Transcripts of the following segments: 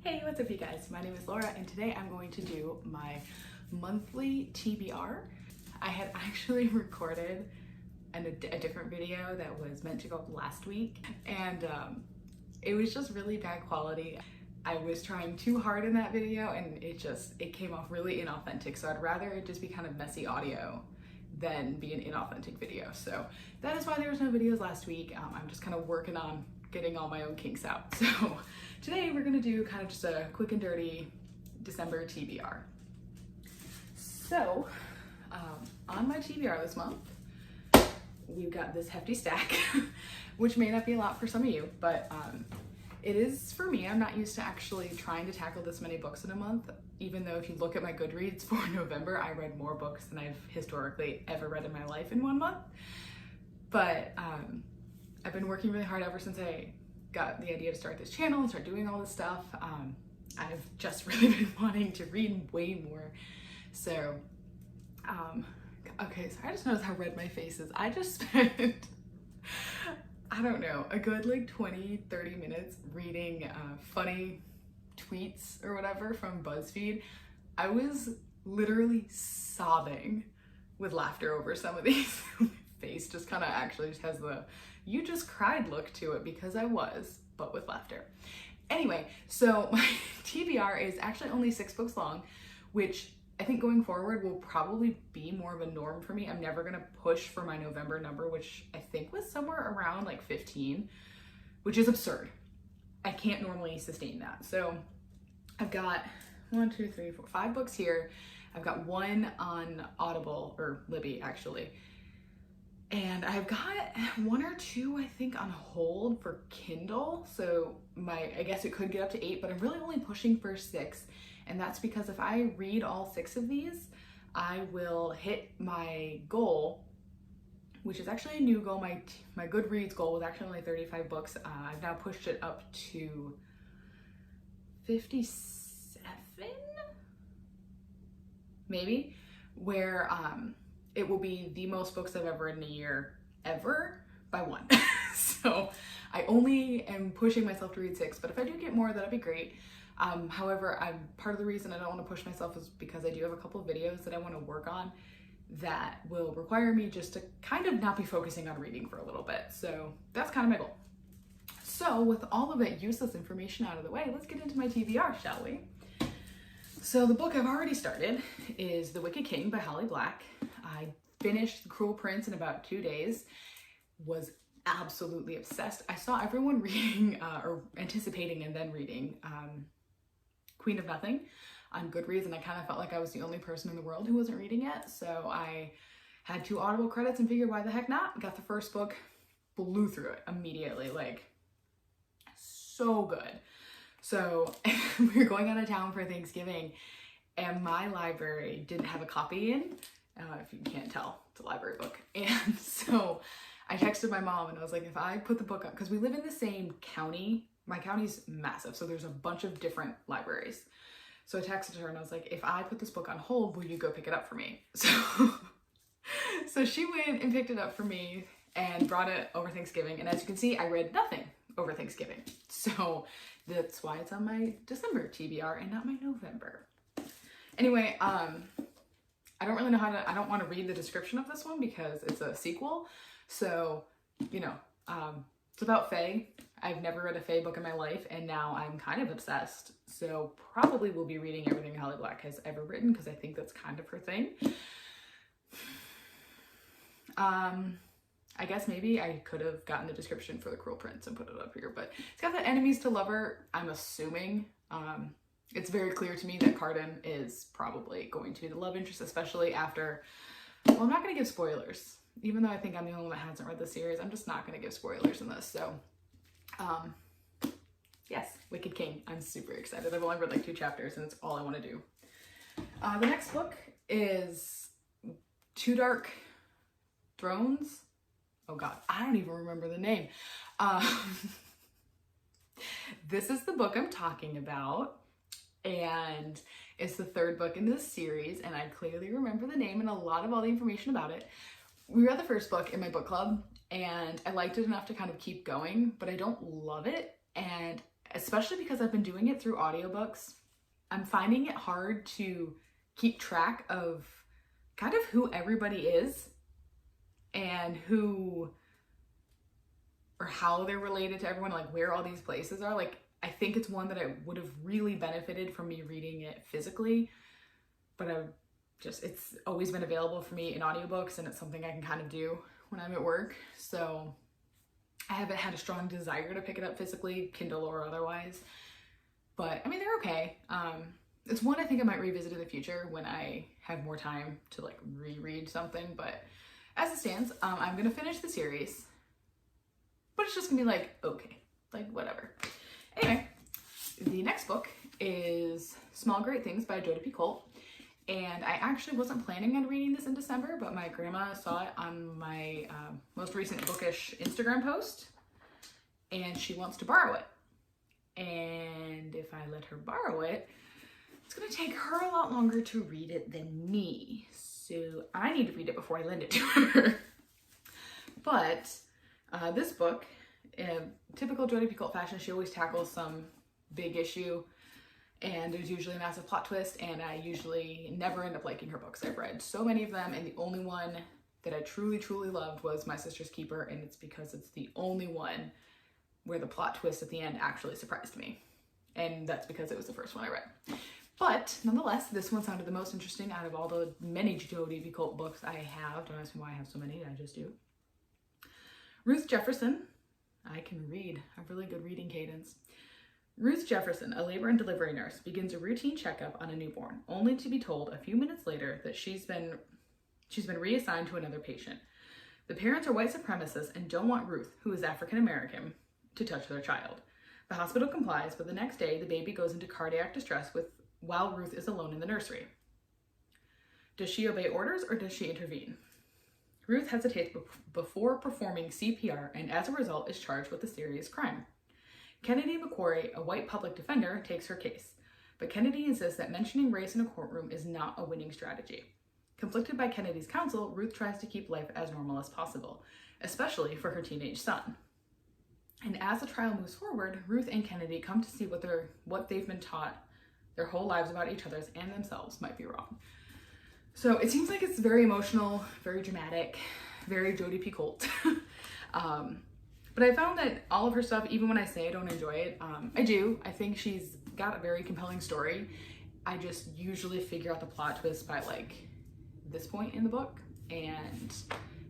Hey, what's up you guys? My name is Laura and today I'm going to do my monthly TBR. I had actually recorded a different video that was meant to go up last week and it was just really bad quality. I was trying too hard in that video and it came off really inauthentic, so I'd rather it just be kind of messy audio than be an inauthentic video. So that is why there was no videos last week. I'm just kind of working on getting all my own kinks out. So today we're gonna do kind of just a quick and dirty December TBR. So on my TBR this month, we've got this hefty stack, which may not be a lot for some of you, but it is for me. I'm not used to actually trying to tackle this many books in a month, even though if you look at my Goodreads for November, I read more books than I've historically ever read in my life in 1 month. But I've been working really hard ever since I got the idea to start this channel and start doing all this stuff. I've just really been wanting to read way more. So, okay, so I just noticed how red my face is. I just spent, I don't know, a good like 20-30 minutes reading funny tweets or whatever from BuzzFeed. I was literally sobbing with laughter over some of these. My face just kind of actually just has the "you just cried" look to it, because I was, but with laughter. Anyway, so my TBR is actually only 6 books long, which I think going forward will probably be more of a norm for me. I'm never gonna push for my November number, which I think was somewhere around like 15, which is absurd. I can't normally sustain that. So I've got 1, 2, 3, 4, 5 books here. I've got 1 on Audible, or Libby actually. And I've got 1 or 2, I think, on hold for Kindle. So I guess it could get up to 8, but I'm really only pushing for 6. And that's because if I read all 6 of these, I will hit my goal, which is actually a new goal. My Goodreads goal was actually only 35 books. I've now pushed it up to 57, maybe, where it will be the most books I've ever read in a year ever by 1. So I only am pushing myself to read 6, but if I do get more, that'd be great. However, part of the reason I don't want to push myself is because I do have a couple of videos that I want to work on that will require me just to kind of not be focusing on reading for a little bit. So that's kind of my goal. So with all of that useless information out of the way, let's get into my TBR, shall we? So the book I've already started is The Wicked King by Holly Black. I finished The Cruel Prince in about 2 days, was absolutely obsessed. I saw everyone reading or anticipating and then reading Queen of Nothing on Goodreads, and I kind of felt like I was the only person in the world who wasn't reading it. So I had 2 Audible credits and figured why the heck not? Got the first book, blew through it immediately, like so good. So we were going out of town for Thanksgiving and my library didn't have a copy in, if you can't tell, it's a library book. And so I texted my mom and I was like, if I put the book up, because we live in the same county, my county's massive, so there's a bunch of different libraries. So I texted her and I was like, if I put this book on hold, will you go pick it up for me? So she went and picked it up for me and brought it over Thanksgiving. And as you can see, I read nothing over Thanksgiving. So that's why it's on my December TBR and not my November. Anyway, I don't really know I don't want to read the description of this one because it's a sequel. So, you know, it's about Faye. I've never read a Faye book in my life, and now I'm kind of obsessed. So probably will be reading everything Holly Black has ever written because I think that's kind of her thing. I guess maybe I could have gotten the description for The Cruel Prince and put it up here, but it's got the enemies to lover, I'm assuming. It's very clear to me that Carden is probably going to be the love interest, especially after, well, I'm not going to give spoilers. Even though I think I'm the only one that hasn't read the series, I'm just not going to give spoilers in this. So, yes, Wicked King. I'm super excited. I've only read like 2 chapters and it's all I want to do. The next book is Two Dark Thrones. Oh God, I don't even remember the name. This is the book I'm talking about, and it's the 3rd book in this series, and I clearly remember the name and a lot of all the information about it. We read the first book in my book club and I liked it enough to kind of keep going, but I don't love it. And especially because I've been doing it through audiobooks. I'm finding it hard to keep track of kind of who everybody is and who or how they're related to everyone, like where all these places are. Like, I think it's one that I would have really benefited from me reading it physically, but it's always been available for me in audiobooks, and it's something I can kind of do when I'm at work. So I haven't had a strong desire to pick it up physically, Kindle or otherwise, but I mean, they're okay. It's one I think I might revisit in the future when I have more time to like reread something, but as it stands, I'm gonna finish the series, but it's just gonna be like, okay, like whatever. Anyway, the next book is Small Great Things by Jodi P. Colt. And I actually wasn't planning on reading this in December, but my grandma saw it on my most recent bookish Instagram post, and she wants to borrow it. And if I let her borrow it, it's gonna take her a lot longer to read it than me. So I need to read it before I lend it to her. But this book, in typical Jodi P. Colt fashion, she always tackles some big issue, and there's usually a massive plot twist, and I usually never end up liking her books. I've read so many of them, and the only one that I truly, truly loved was My Sister's Keeper, and it's because it's the only one where the plot twist at the end actually surprised me. And that's because it was the first one I read. But nonetheless, this one sounded the most interesting out of all the many Jodi P. Colt books I have. Don't ask me why I have so many, I just do. Ruth Jefferson. I can read, I have really good reading cadence. Ruth Jefferson, a labor and delivery nurse, begins a routine checkup on a newborn, only to be told a few minutes later that she's been reassigned to another patient. The parents are white supremacists and don't want Ruth, who is African American, to touch their child. The hospital complies, but the next day the baby goes into cardiac distress while Ruth is alone in the nursery. Does she obey orders or does she intervene? Ruth hesitates before performing CPR and as a result is charged with a serious crime. Kennedy McQuarrie, a white public defender, takes her case, but Kennedy insists that mentioning race in a courtroom is not a winning strategy. Conflicted by Kennedy's counsel, Ruth tries to keep life as normal as possible, especially for her teenage son. And as the trial moves forward, Ruth and Kennedy come to see what they've been taught their whole lives about each other's and themselves might be wrong. So it seems like it's very emotional, very dramatic, very Jodi P. Colt. But I found that all of her stuff, even when I say I don't enjoy it, I do. I think she's got a very compelling story. I just usually figure out the plot twist by like this point in the book, and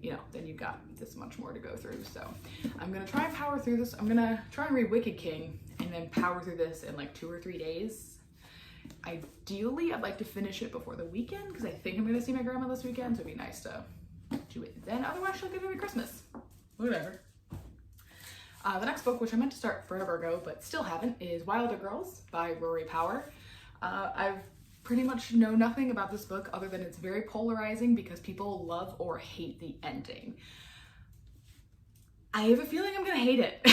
you know, then you've got this much more to go through. So I'm gonna try and power through this. I'm gonna try and read Wicked King and then power through this in like 2 or 3 days. Ideally, I'd like to finish it before the weekend because I think I'm gonna see my grandma this weekend, so it'd be nice to do it then. Otherwise, she'll get it at Christmas. Whatever. The next book, which I meant to start forever ago, but still haven't, is Wilder Girls by Rory Power. I've pretty much know nothing about this book other than it's very polarizing because people love or hate the ending. I have a feeling I'm gonna hate it.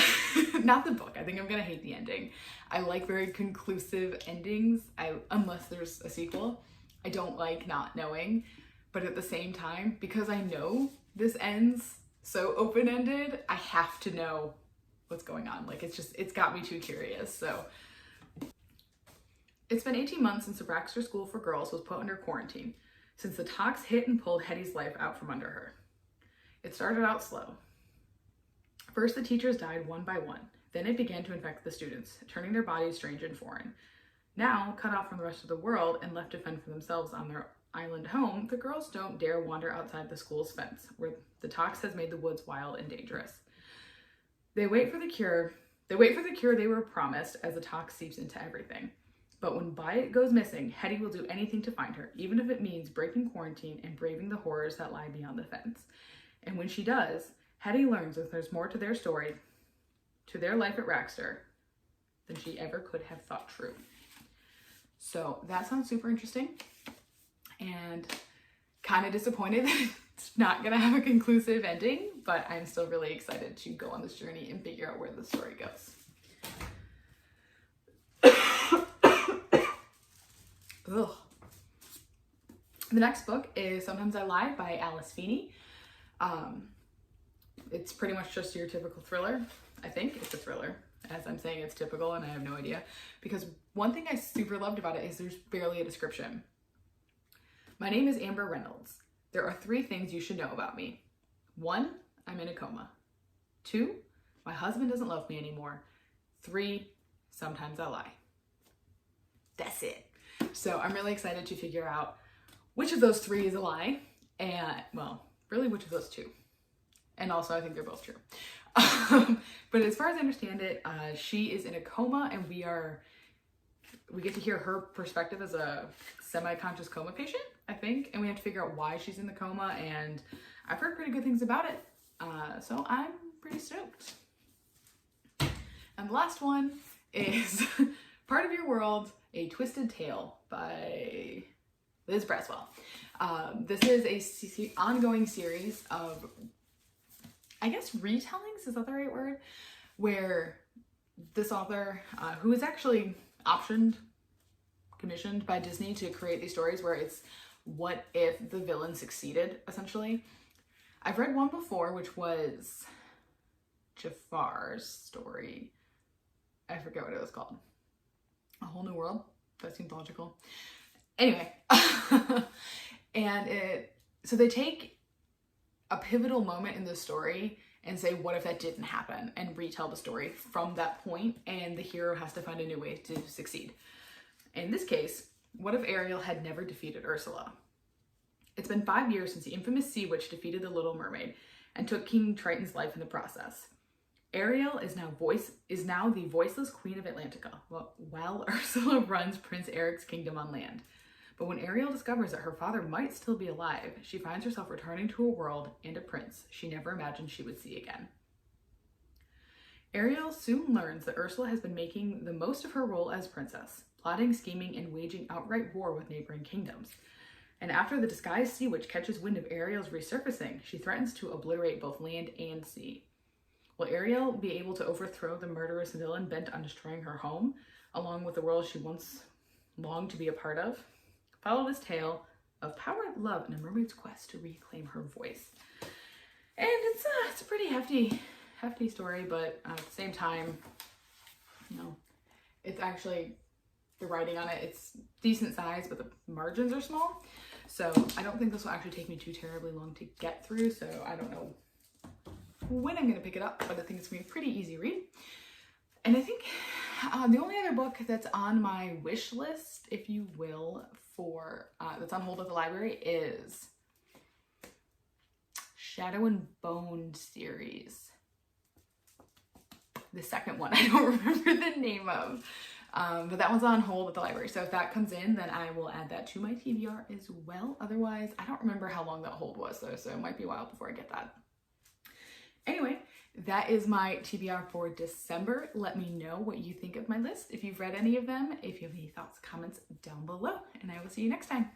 Not the book, I think I'm gonna hate the ending. I like very conclusive endings, unless there's a sequel. I don't like not knowing, but at the same time, because I know this ends so open-ended, I have to know what's going on. Like, it's got me too curious. So it's been 18 months since the Baxter School for Girls was put under quarantine, since the tox hit and pulled Hetty's life out from under her. It started out slow. First, the teachers died one by one. Then it began to infect the students, turning their bodies strange and foreign. Now, cut off from the rest of the world and left to fend for themselves on their island home, the girls don't dare wander outside the school's fence, where the tox has made the woods wild and dangerous. They wait for the cure they were promised as the tox seeps into everything. But when Wyatt goes missing, Hetty will do anything to find her, even if it means breaking quarantine and braving the horrors that lie beyond the fence. And when she does, Hetty learns that there's more to their story, to their life at Baxter, than she ever could have thought true. So that sounds super interesting, and kind of disappointed that it's not gonna have a conclusive ending, but I'm still really excited to go on this journey and figure out where the story goes. Ugh. The next book is Sometimes I Lie by Alice Feeney. It's pretty much just your typical thriller. I think it's a thriller. as I'm saying it's typical and I have no idea, because one thing I super loved about it is there's barely a description. My name is Amber Reynolds. There are 3 things you should know about me. 1, I'm in a coma. 2, my husband doesn't love me anymore. 3, sometimes I lie. That's it. So I'm really excited to figure out which of those 3 is a lie, and well, really which of those 2. And also I think they're both true. But as far as I understand it, she is in a coma, and we get to hear her perspective as a semi-conscious coma patient, I think, and we have to figure out why she's in the coma, and I've heard pretty good things about it, so I'm pretty stoked. And the last one is Part of Your World, A Twisted Tale by Liz Braswell. This is a ongoing series of, I guess, retellings, is that the right word? Where this author, who is actually commissioned by Disney to create these stories where it's what if the villain succeeded, essentially. I've read one before, which was Jafar's story. I forget what it was called. A Whole New World? That seems logical. Anyway, so they take a pivotal moment in the story and say, what if that didn't happen, and retell the story from that point, and the hero has to find a new way to succeed. In this case, what if Ariel had never defeated Ursula? It's been 5 years since the infamous sea witch defeated the Little Mermaid and took King Triton's life in the process. Ariel is now the voiceless queen of Atlantica, while Ursula runs Prince Eric's kingdom on land. But when Ariel discovers that her father might still be alive, she finds herself returning to a world and a prince she never imagined she would see again. Ariel soon learns that Ursula has been making the most of her role as princess, plotting, scheming, and waging outright war with neighboring kingdoms. And after the disguised sea witch catches wind of Ariel's resurfacing, she threatens to obliterate both land and sea. Will Ariel be able to overthrow the murderous villain bent on destroying her home, along with the world she once longed to be a part of? Follow this tale of power, love, and a mermaid's quest to reclaim her voice. And it's a pretty hefty story, but at the same time, it's actually, the writing on it, it's decent size, but the margins are small. So I don't think this will actually take me too terribly long to get through, so I don't know when I'm going to pick it up, but I think it's going to be a pretty easy read. And I think the only other book that's on my wish list, if you will, for that's on hold at the library is Shadow and Bone series. The second one, I don't remember the name of, but that one's on hold at the library. So if that comes in, then I will add that to my TBR as well. Otherwise, I don't remember how long that hold was though, so it might be a while before I get that. Anyway, that is my TBR for December. Let me know what you think of my list, if you've read any of them, if you have any thoughts, comments down below, and I will see you next time.